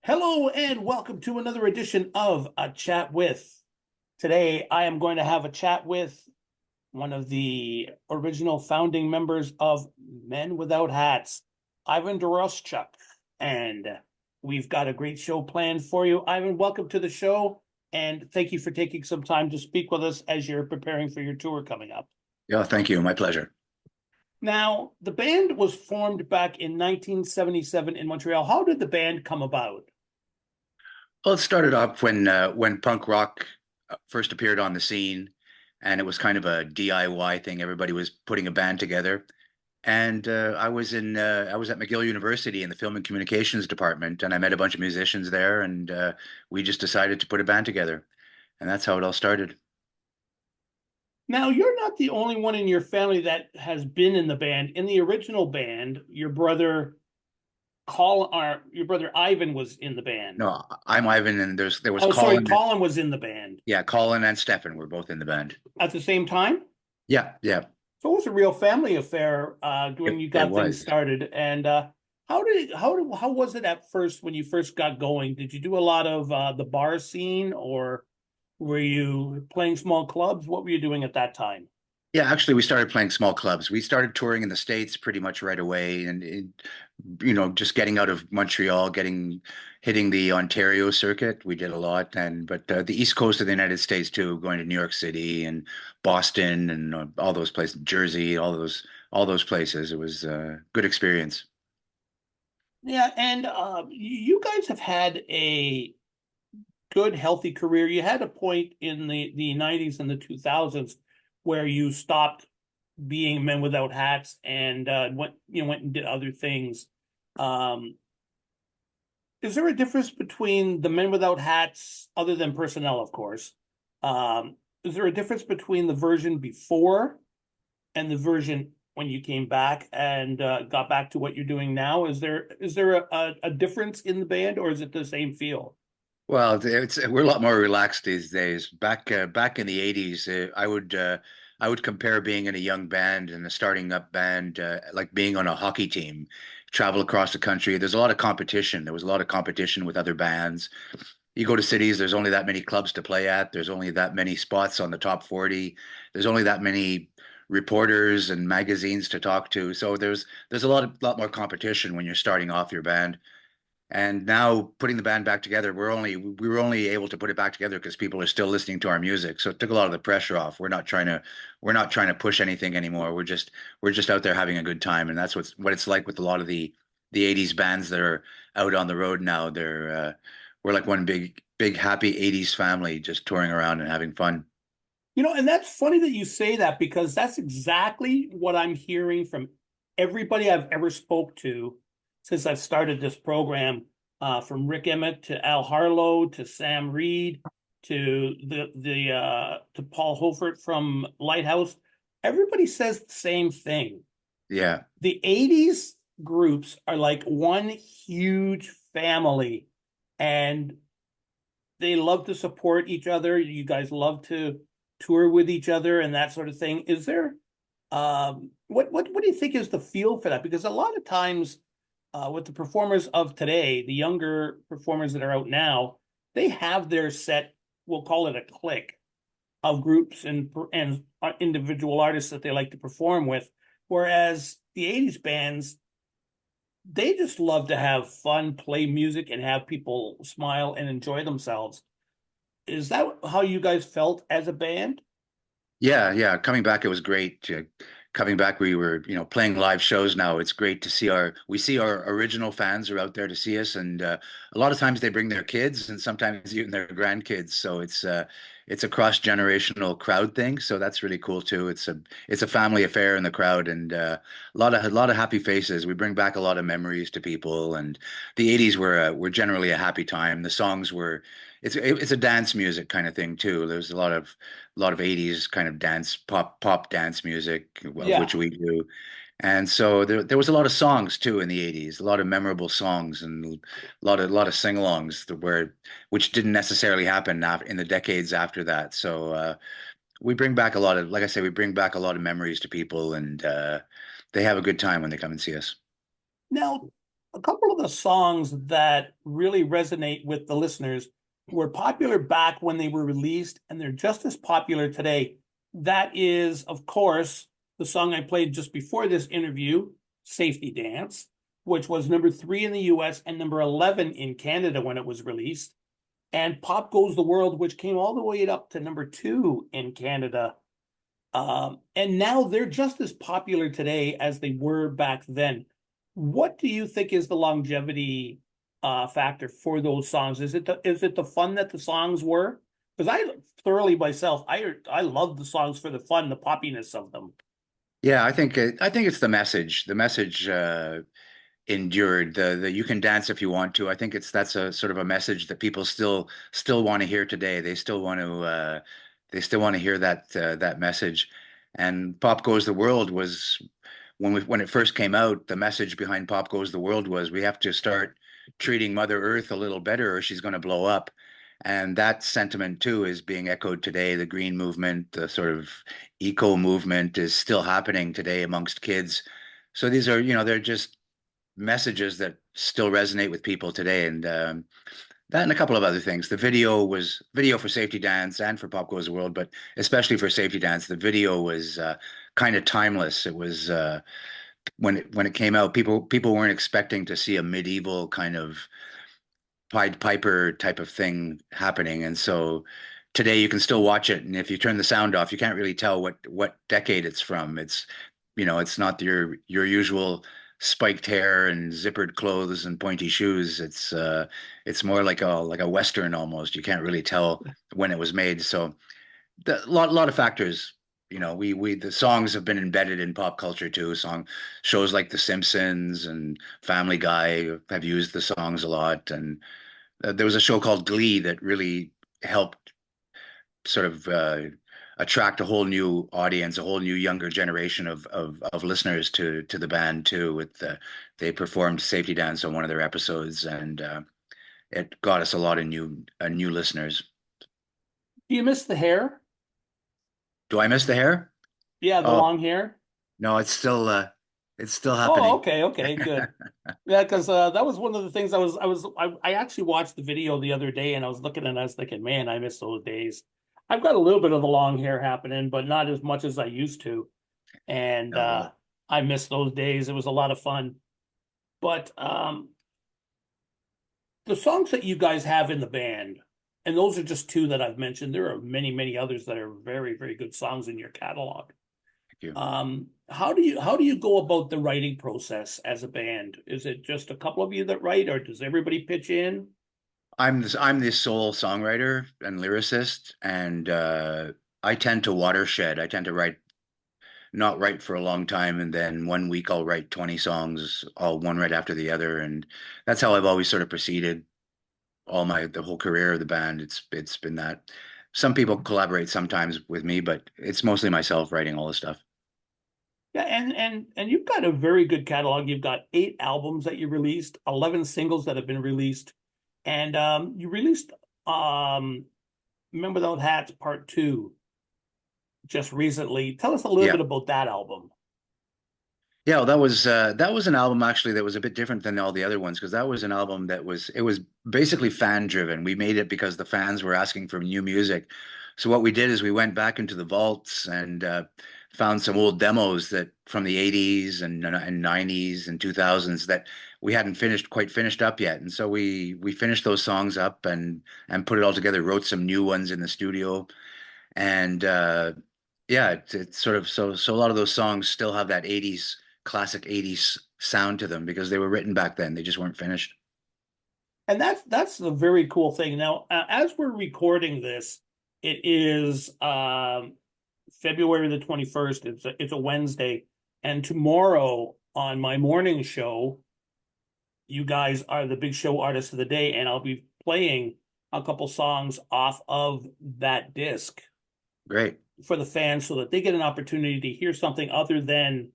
Hello and welcome to another edition of A Chat With. Today, I am going to have a chat with one of the original founding members of Men Without Hats, Ivan Doroschuk. And we've got a great show planned for you. Ivan, welcome to the show. And thank you for taking some time to speak with us as you're preparing for your tour coming up. Yeah, thank you. My pleasure. Now, the band was formed back in 1977 in Montreal. How did the band come about? Well, it started off when punk rock first appeared on the scene, and it was kind of a DIY thing. Everybody was putting a band together, and I was at McGill University in the film and communications department, and I met a bunch of musicians there, and we just decided to put a band together, and that's how it all started. Now, you're not the only one in your family that has been in the band. In the original band, your brother Ivan was in the band. No, I'm Ivan, and there was Oh, sorry, Colin. Colin was in the band Yeah, Colin and Stefan were both in the band. at the same time. Yeah, yeah, So it was a real family affair when you it got things was. started. And how was it at first when you first got going? Did you do a lot of the bar scene, or were you playing small clubs? What were you doing at that time? Yeah, actually, we started playing small clubs. We started touring in the States pretty much right away, and just getting out of Montreal, getting hitting the Ontario circuit. We did a lot, and but the East Coast of the United States too, going to New York City and Boston and all those places, Jersey, all those places. It was a good experience. Yeah, and you guys have had a good, healthy career. You had a point in the 90s and the 2000s where you stopped being Men Without Hats and went and did other things. Um, is there a difference between the Men Without Hats, other than personnel, of course? Is there a difference between the version before and the version when you came back and got back to what you're doing now? Is there a difference in the band, or is it the same feel? Well, we're a lot more relaxed these days. Back in the '80s, I would compare being in a young band and a starting up band like being on a hockey team, travel across the country. There's a lot of competition. There was a lot of competition with other bands. You go to cities, there's only that many clubs to play at. There's only that many spots on the top 40. There's only that many reporters and magazines to talk to. So there's a lot more competition when you're starting off your band. And now putting the band back together, we were only able to put it back together because people are still listening to our music. So it took a lot of the pressure off. We're not trying to push anything anymore. We're just out there having a good time, and that's what it's like with a lot of the '80s bands that are out on the road now. We're like one big happy '80s family, just touring around and having fun. And that's funny that you say that because that's exactly what I'm hearing from everybody I've ever spoke to since I've started this program, from Rick Emmett to Al Harlow to Sam Reed to to Paul Holford from Lighthouse. Everybody says the same thing. Yeah. The 80s groups are like one huge family, and they love to support each other. You guys love to tour with each other and that sort of thing. Is there what do you think is the feel for that? Because a lot of times with the performers of today, the younger performers that are out now, they have their set, we'll call it a clique of groups and individual artists that they like to perform with. Whereas the 80s bands, they just love to have fun, play music, and have people smile and enjoy themselves. Is that how you guys felt as a band? Yeah, yeah. Coming back, it was great. Coming back, we were, playing live shows now. It's great to see we see our original fans are out there to see us, and a lot of times they bring their kids, and sometimes even their grandkids. So it's a cross-generational crowd thing. So that's really cool too. It's a family affair in the crowd, and a lot of happy faces. We bring back a lot of memories to people, and the '80s were generally a happy time. The songs were. It's a dance music kind of thing too. There's a lot of '80s kind of dance pop dance music, which Yeah. we do. And so there was a lot of songs too in the '80s, a lot of memorable songs and a lot of sing-alongs which didn't necessarily happen in the decades after that. So we bring back a lot of, like I say, we bring back a lot of memories to people, and they have a good time when they come and see us. Now, a couple of the songs that really resonate with the listeners were popular back when they were released, and they're just as popular today. That is, of course, the song I played just before this interview, Safety Dance, which was number 3 in the US and number 11 in Canada when it was released, and Pop Goes the World, which came all the way up to number 2 in Canada. And now they're just as popular today as they were back then. What do you think is the longevity factor for those songs? Is it the fun that the songs were? Because I thoroughly myself, I love the songs for the fun, the poppiness of them. Yeah, I think it's the message. The message endured. The you can dance if you want to. I think that's a sort of a message that people still want to hear today. They still want to hear that message. And Pop Goes the World was when it first came out, the message behind Pop Goes the World was we have to start treating Mother Earth a little better or she's going to blow up. And that sentiment too is being echoed today. The green movement, the sort of eco movement is still happening today amongst kids. So these are, they're just messages that still resonate with people today. And that and a couple of other things. The video for Safety Dance and for Pop Goes the World, but especially for Safety Dance, the video was kind of timeless. It was when it came out, people weren't expecting to see a medieval kind of Pied Piper type of thing happening, and so today you can still watch it, and if you turn the sound off, you can't really tell what decade it's from. It's not your usual spiked hair and zippered clothes and pointy shoes. It's more like a Western almost. You can't really tell when it was made. So lot of factors. We the songs have been embedded in pop culture too. Shows like The Simpsons and Family Guy have used the songs a lot, and there was a show called Glee that really helped sort of attract a whole new audience, a whole new younger generation of listeners to the band too. They performed Safety Dance on one of their episodes, and it got us a lot of new listeners. Do you miss the hair? Do I miss the hair? Yeah, the Oh long hair. no, it's still Oh, happening. okay, good. Yeah, because that was one of the things I actually watched the video the other day, and I was looking and I was thinking, man, I miss those days. I've got a little bit of the long hair happening, but not as much as I used to, and No, I miss those days. It was a lot of fun. But the songs that you guys have in the band, and those are just 2 that I've mentioned. There are many, many others that are very, very good songs in your catalog. thank you. How do you go about the writing process as a band? Is it just a couple of you that write, or does everybody pitch in? I'm the sole songwriter and lyricist, and I tend to watershed. I tend to not write for a long time, and then one week I'll write 20 songs, all one right after the other, and that's how I've always sort of proceeded the whole career of the band. It's been that. Some people collaborate sometimes with me, but it's mostly myself writing all the stuff. Yeah, and you've got a very good catalog. You've got 8 albums that you released, 11 singles that have been released, and you released Men Without Hats Part 2 just recently. Tell us a little Yeah. bit about that album. Yeah, well, that was an album actually that was a bit different than all the other ones because that was an album it was basically fan driven. We made it because the fans were asking for new music. So what we did is we went back into the vaults and found some old demos that from the 80s and 90s and 2000s that we hadn't quite finished up yet. And so we finished those songs up and put it all together, wrote some new ones in the studio. And yeah, it's sort of so a lot of those songs still have that 80s classic 80s sound to them because they were written back then. They just weren't finished. And that's the very cool thing. Now, as we're recording this, it is February the 21st. It's a Wednesday, and tomorrow on my morning show, you guys are the big show artists of the day, and I'll be playing a couple songs off of that disc Great. for the fans so that they get an opportunity to hear something other than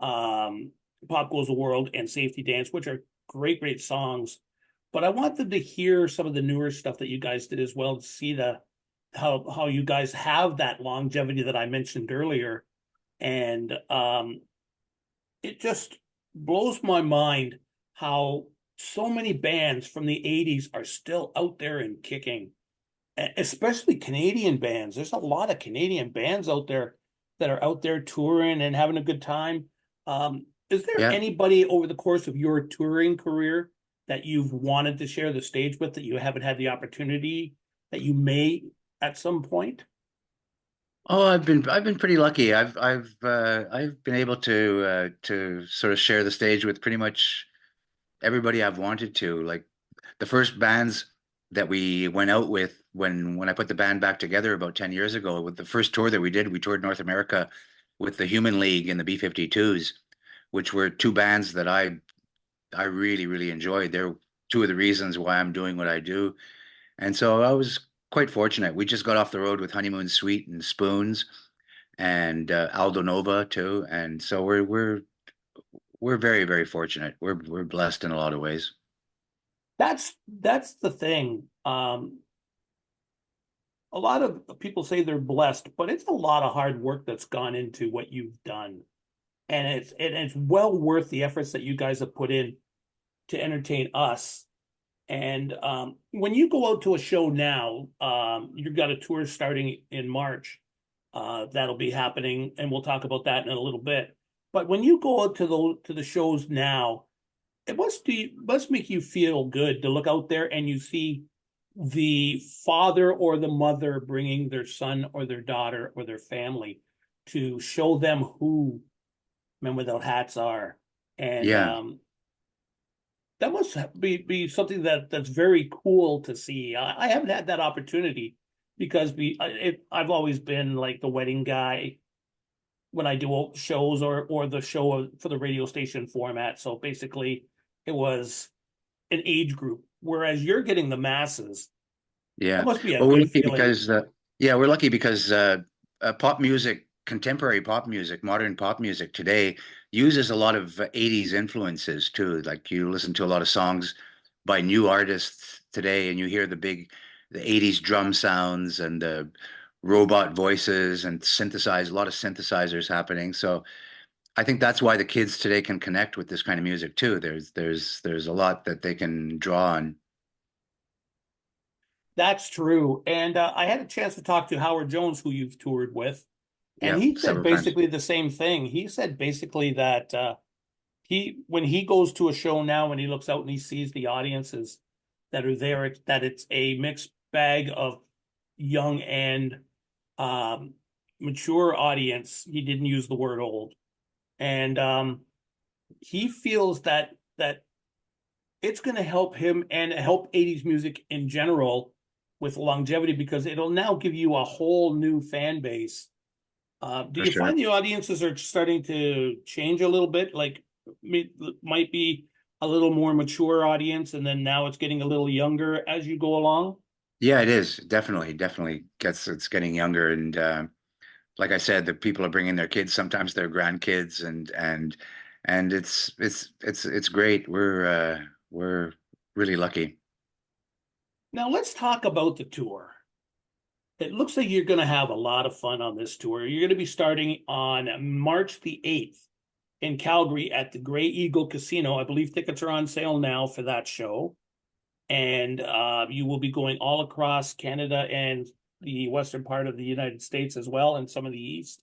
um, Pop Goes the World and Safety Dance, which are great, great songs. But I want them to hear some of the newer stuff that you guys did as well to see how you guys have that longevity that I mentioned earlier. And it just blows my mind how so many bands from the 80s are still out there and kicking, especially Canadian bands. There's a lot of Canadian bands out there that are out there touring and having a good time. Is there Yeah. anybody over the course of your touring career that you've wanted to share the stage with that you haven't had the opportunity that you may at some point? Oh, I've been pretty lucky. I've been able to sort of share the stage with pretty much everybody I've wanted to. Like the first bands that we went out with when I put the band back together about 10 years ago, with the first tour that we did, we toured North America with the Human League and the B-52s, which were two bands that I really, really enjoyed. They're two of the reasons why I'm doing what I do. And so I was quite fortunate. We just got off the road with Honeymoon Suite and Spoons and Aldo Nova too. And so we're very, very fortunate. We're blessed in a lot of ways. That's the thing. A lot of people say they're blessed, but it's a lot of hard work that's gone into what you've done. And it's well worth the efforts that you guys have put in to entertain us. And when you go out to a show now, you've got a tour starting in March. That'll be happening, and we'll talk about that in a little bit. But when you go out to the shows now, it must make you feel good to look out there and you see the father or the mother bringing their son or their daughter or their family to show them who Men Without Hats are. And Yeah. that must be something that's very cool to see. I haven't had that opportunity because I've always been like the wedding guy when I do shows or the show for the radio station format. So basically, it was an age group, whereas you're getting the masses. That Yeah. must be a Well, we're good lucky feeling. because we're lucky because pop music, contemporary pop music, modern pop music today uses a lot of 80s influences too. Like you listen to a lot of songs by new artists today and you hear the 80s drum sounds and the robot voices and a lot of synthesizers happening. So I think that's why the kids today can connect with this kind of music too. There's a lot that they can draw on. That's true. And I had a chance to talk to Howard Jones, who you've toured with, and Yeah, he said several times. basically the same thing. He said basically that when he goes to a show now and he looks out and he sees the audiences that are there, that it's a mixed bag of young and um, mature audience. He didn't use the word old, and he feels that it's going to help him and help 80s music in general with longevity because it'll now give you a whole new fan base. Do For you sure. find the audiences are starting to change a little bit? Like might be a little more mature audience, and then now it's getting a little younger as you go along. Yeah, it is definitely gets it's getting younger, and like I said, the people are bringing their kids, sometimes their grandkids, and it's great. We're really lucky. Now let's talk about the tour. It looks like you're going to have a lot of fun on this tour. You're going to be starting on March the 8th in Calgary at the Grey Eagle Casino. I believe tickets are on sale now for that show. And you will be going all across Canada and the western part of the United States as well, and some of the east.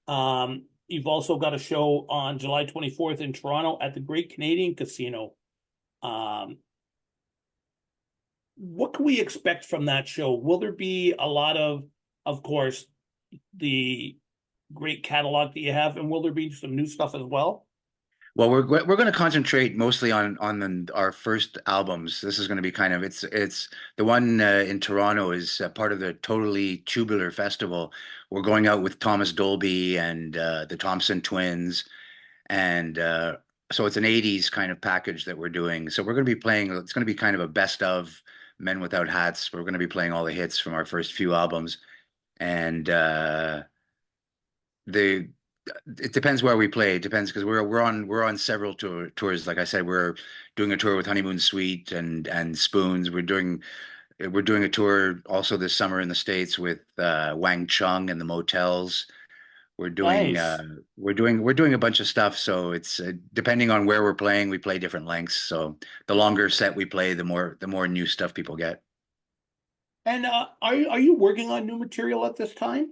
You've also got a show on July 24th in Toronto at the Great Canadian Casino. Um, what can we expect from that show? Will there be a lot of course, the great catalog that you have, and will there be some new stuff as well? Well, we're going to concentrate mostly our first albums. This is going to be kind of it's the one in Toronto is part of the Totally Tubular Festival. We're going out with Thomas Dolby and the Thompson Twins, and so it's an '80s kind of package that we're doing. So we're going to be playing. It's going to be kind of a best of Men Without Hats. We're going to be playing all the hits from our first few albums, and the it depends where we play. It depends because we're on several tours. Like I said, we're doing a tour with Honeymoon Suite and Spoons. We're doing a tour also this summer in the States with Wang Chung and the Motels. We're doing Nice. we're doing a bunch of stuff. So it's depending on where we're playing, we play different lengths. So the longer set we play, the more new stuff people get. And are you working on new material at this time?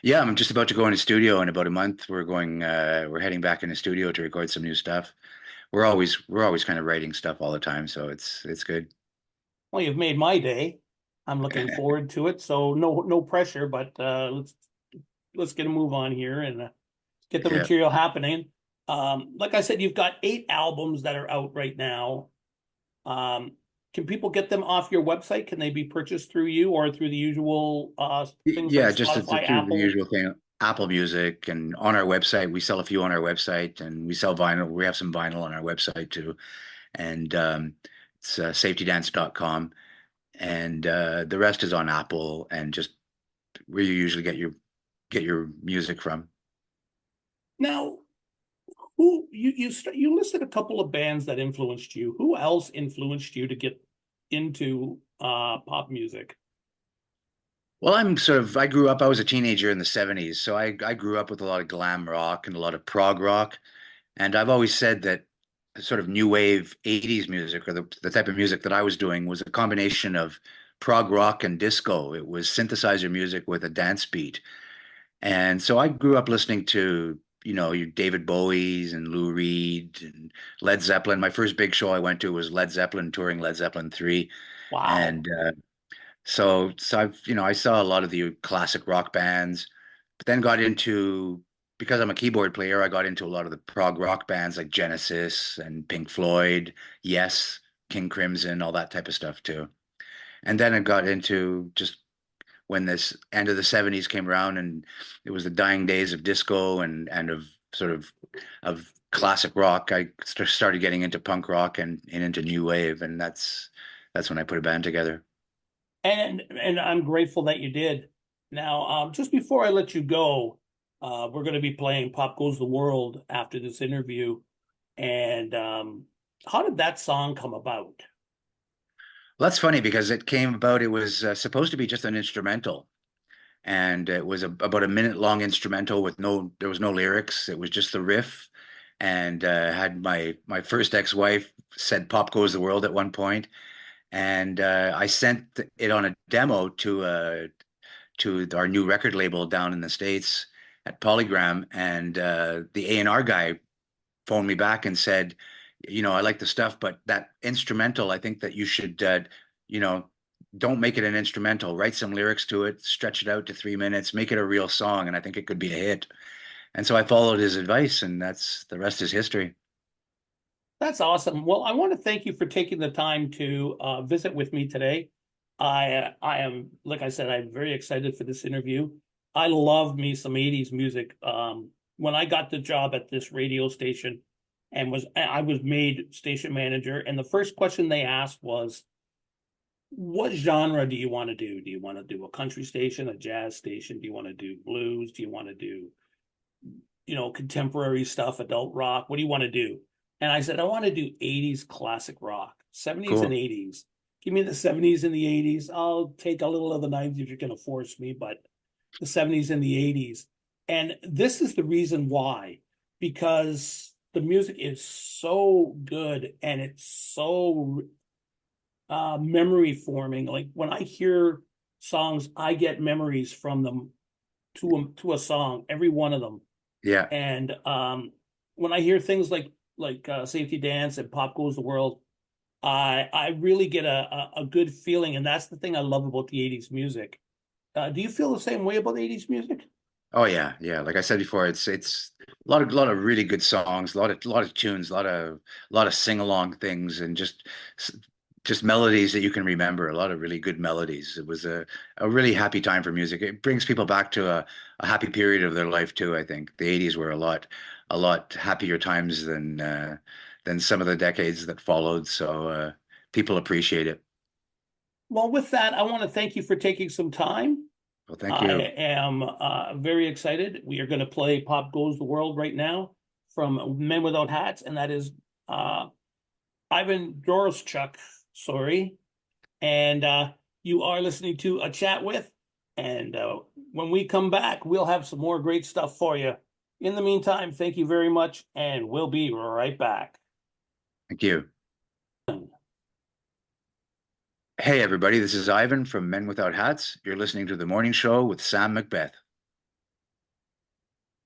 Yeah, I'm just about to go in the studio in about a month. We're heading back in the studio to record some new stuff. We're always kind of writing stuff all the time, so it's good. Well, you've made my day. I'm looking forward to it. So no pressure, but let's get a move on here and get the Yeah. material happening. Like I said, you've got 8 albums that are out right now. Um, can people get them off your website? Can they be purchased through you or through the usual things like Yeah, just Spotify, through the Apple? usual thing, Apple Music, and on our website, we sell a few on our website, and we sell vinyl. We have some vinyl on our website too, and it's safetydance.com, and the rest is on Apple and just where you usually get your music from. Now, who you listed a couple of bands that influenced you. Who else influenced you to get into pop music? Well, I grew up, I was a teenager in the 70s, so I grew up with a lot of glam rock and a lot of prog rock. And I've always said that sort of new wave 80s music, or the type of music that I was doing, was a combination of prog rock and disco. It was synthesizer music with a dance beat. And so I grew up listening to, your David Bowie's and Lou Reed and Led Zeppelin. My first big show I went to was Led Zeppelin touring Led Zeppelin 3. Wow. And so I saw a lot of the classic rock bands, but then got into, because I'm a keyboard player, I got into a lot of the prog rock bands like Genesis and Pink Floyd, Yes, King Crimson, all that type of stuff too. And then I got into just when this end of the 70s came around and it was the dying days of disco and of sort of classic rock, I started getting into punk rock and into new wave, and that's when I put a band together. And I'm grateful that you did. Now, just before I let you go, we're going to be playing "Pop Goes the World" after this interview. And how did that song come about? Well, that's funny because it came about, it was supposed to be just an instrumental, and it was about a minute long instrumental with there was no lyrics. It was just the riff, and had my first ex-wife said "Pop Goes the World" at one point, and I sent it on a demo to our new record label down in the States at Polygram, and the A&R guy phoned me back and said, I like the stuff, but that instrumental, I think that you should, you know, don't make it an instrumental. Write some lyrics to it, stretch it out to 3 minutes, make it a real song, and I think it could be a hit. And so I followed his advice, and that's the rest is history. That's awesome. Well, I want to thank you for taking the time to visit with me today. I am, like I said, I'm very excited for this interview. I love me some 80s music. When I got the job at this radio station and I was made station manager, and the first question they asked was, what genre do you want to do? Do you want to do a country station, a jazz station? Do you want to do blues? Do you want to do, contemporary stuff, adult rock? What do you want to do? And I said, I want to do 80s classic rock, 70s and Cool. 80s. Give me the 70s and the 80s. I'll take a little of the 90s if you're going to force me, but the 70s and the 80s. And this is the reason why, because the music is so good and it's so memory forming. Like when I hear songs, I get memories from them to a song, every one of them. Yeah. And when I hear things like Safety Dance and Pop Goes the World, I really get a good feeling, and that's the thing I love about the '80s music. Do you feel the same way about '80s music? Oh yeah, yeah. Like I said before, it's a lot of really good songs, a lot of tunes, a lot of sing along things, and just melodies that you can remember. A lot of really good melodies. It was a really happy time for music. It brings people back to a happy period of their life too. I think the '80s were a lot happier times than some of the decades that followed. So people appreciate it. Well, with that, I want to thank you for taking some time. Well, thank I you. am very excited. We are going to play Pop Goes the World right now from Men Without Hats, and that is uh, Ivan Doroschuk, sorry. And you are listening to A Chat With And when we come back, we'll have some more great stuff for you. In the meantime, thank you very much, and we'll be right back. Thank you. Hey, everybody, this is Ivan from Men Without Hats. You're listening to The Morning Show with Sam Macbeth.